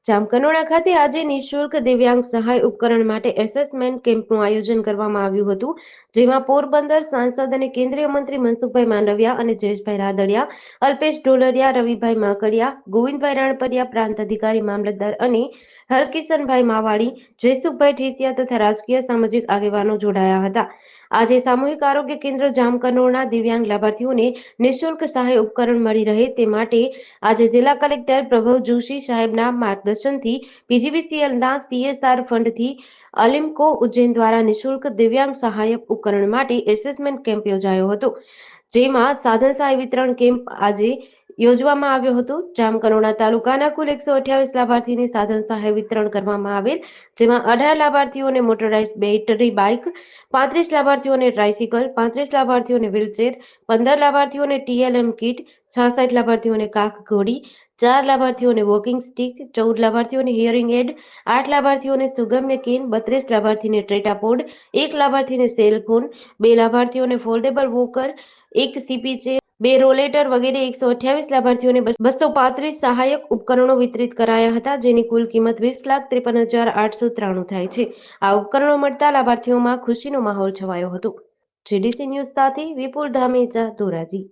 જામકંડોરણા ખાતે આજે નિઃશુલ્ક દિવ્યાંગ સહાય ઉપકરણ માટે એસેસમેન્ટ કેમ્પનું આયોજન કરવામાં આવ્યું હતું, જેમાં પોરબંદર સાંસદ અને કેન્દ્રીય મંત્રી મનસુખભાઈ માંડવિયા અને જયેશભાઈ રાદડિયા, અલ્પેશ ઢોલરિયા, રવિભાઈ માકડિયા, ગોવિંદભાઈ રાણપરિયા, પ્રાંત અધિકારી મામલતદાર અને હરકિશનભાઈ માવાડી, જયસુખભાઈ ઠેસિયા તથા રાજકીય સામાજિક આગેવાનો જોડાયા હતા. આજે સામૂહિક આરોગ્ય કેન્દ્ર જામકંડોરણા દિવ્યાંગ લાભાર્થીઓને નિઃશુલ્ક સહાય ઉપકરણ મળી રહે તે માટે આજે જિલ્લા કલેક્ટર પ્રભવ જોશી સાહેબના માર્ગદર્શનથી પીજીવીસીએલના CSR ફંડથી અલિમ્કો ઉજ્જૈન દ્વારા નિઃશુલ્ક દિવ્યાંગ સહાયક ઉપકરણ માટે એસેસમેન્ટ કેમ્પ યોજાયો હતો, જેમાં સાધન સહાય વિતરણ કેમ્પ આજે યોજવામાં આવ્યો હતો. જામકંડોરણા તાલુકાના કુલ 128 લાભાર્થીને સાધન સહાય વિતરણ કરવામાં આવેલ, જેમાં 18 લાભાર્થીઓને મોટરાઇઝ્ડ બેટરી બાઇક, 35 લાભાર્થીઓને ટ્રાયસિકલ, 35 લાભાર્થીઓને વ્હીલચેર, 15 લાભાર્થીઓને TLM કીટ, 66 લાભાર્થીઓને કાખ ઘોડી, 4 લાભાર્થીઓને વોકિંગ સ્ટીક, 14 લાભાર્થીઓને હિયરિંગ એડ, 8 લાભાર્થીઓને સુગમ્ય કેન, 32 લાભાર્થીને ટ્રેટાપોડ, 1 લાભાર્થીને સેલફોન, 2 લાભાર્થીઓને ફોલ્ડેબલ વોકર, 1 CP ચેર, 2 રોલેટર વગેરે 128 લાભાર્થીઓને 235 સહાયક ઉપકરણો વિતરિત કરાયા હતા, જેની કુલ કિંમત 20,53,893 થાય છે. આ ઉપકરણો મળતા લાભાર્થીઓમાં ખુશીનો માહોલ છવાયો હતો. GDC ન્યૂઝ સાથે વિપુલ ધામેચા, ધોરાજી.